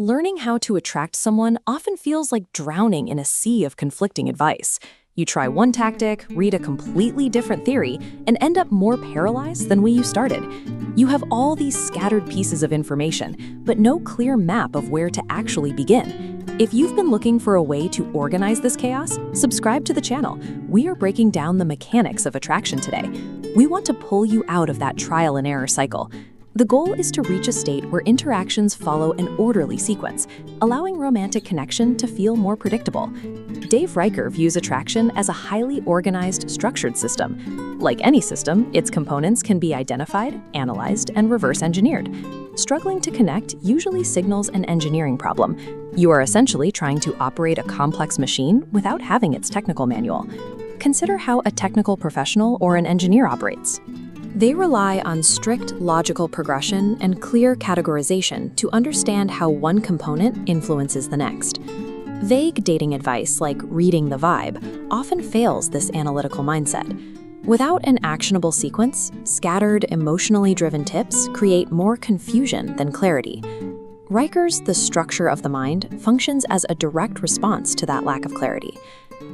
Learning how to attract someone often feels like drowning in a sea of conflicting advice. You try one tactic, read a completely different theory, and end up more paralyzed than when you started. You have all these scattered pieces of information, but no clear map of where to actually begin. If you've been looking for a way to organize this chaos, subscribe to the channel. We are breaking down the mechanics of attraction today. We want to pull you out of that trial and error cycle. The goal is to reach a state where interactions follow an orderly sequence, allowing romantic connection to feel more predictable. Dave Riker views attraction as a highly organized, structured system. Like any system, its components can be identified, analyzed, and reverse engineered. Struggling to connect usually signals an engineering problem. You are essentially trying to operate a complex machine without having its technical manual. Consider how a technical professional or an engineer operates. They rely on strict logical progression and clear categorization to understand how one component influences the next. Vague dating advice like reading the vibe often fails this analytical mindset. Without an actionable sequence, scattered, emotionally driven tips create more confusion than clarity. Riker's The Structure of the Mind functions as a direct response to that lack of clarity.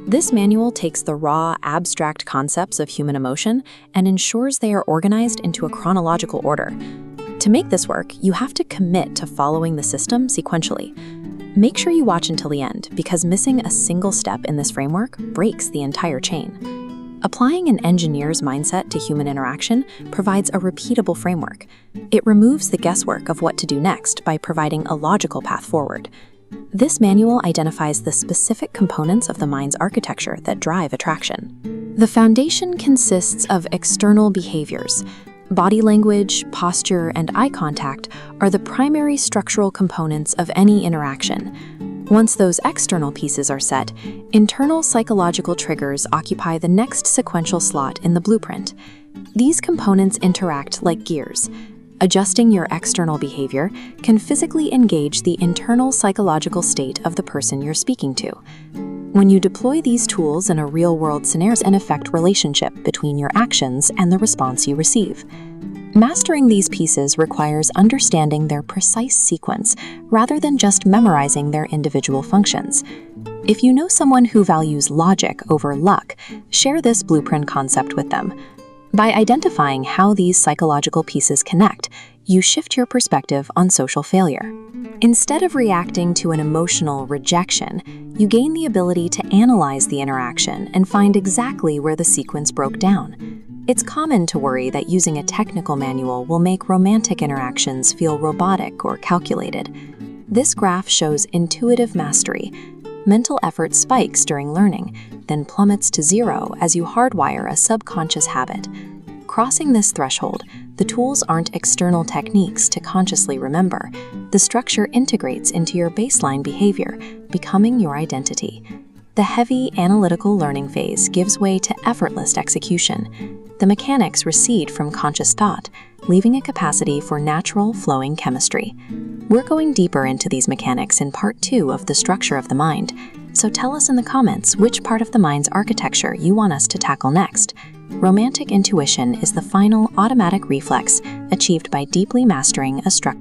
This manual takes the raw, abstract concepts of human emotion and ensures they are organized into a chronological order. To make this work, you have to commit to following the system sequentially. Make sure you watch until the end, because missing a single step in this framework breaks the entire chain. Applying an engineer's mindset to human interaction provides a repeatable framework. It removes the guesswork of what to do next by providing a logical path forward. This manual identifies the specific components of the mind's architecture that drive attraction. The foundation consists of external behaviors. Body language, posture, and eye contact are the primary structural components of any interaction. Once those external pieces are set, internal psychological triggers occupy the next sequential slot in the blueprint. These components interact like gears. Adjusting your external behavior can physically engage the internal psychological state of the person you're speaking to. When you deploy these tools in a real-world scenario, and affect relationship between your actions and the response you receive. Mastering these pieces requires understanding their precise sequence rather than just memorizing their individual functions. If you know someone who values logic over luck, share this blueprint concept with them. By identifying how these psychological pieces connect, you shift your perspective on social failure. Instead of reacting to an emotional rejection, you gain the ability to analyze the interaction and find exactly where the sequence broke down. It's common to worry that using a technical manual will make romantic interactions feel robotic or calculated. This graph shows intuitive mastery. Mental effort spikes during learning, then plummets to zero as you hardwire a subconscious habit. Crossing this threshold, the tools aren't external techniques to consciously remember. The structure integrates into your baseline behavior, becoming your identity. The heavy analytical learning phase gives way to effortless execution. The mechanics recede from conscious thought, leaving a capacity for natural, flowing chemistry. We're going deeper into these mechanics in part 2 of The Structure of the Mind, so tell us in the comments which part of the mind's architecture you want us to tackle next. Romantic intuition is the final automatic reflex achieved by deeply mastering a structure.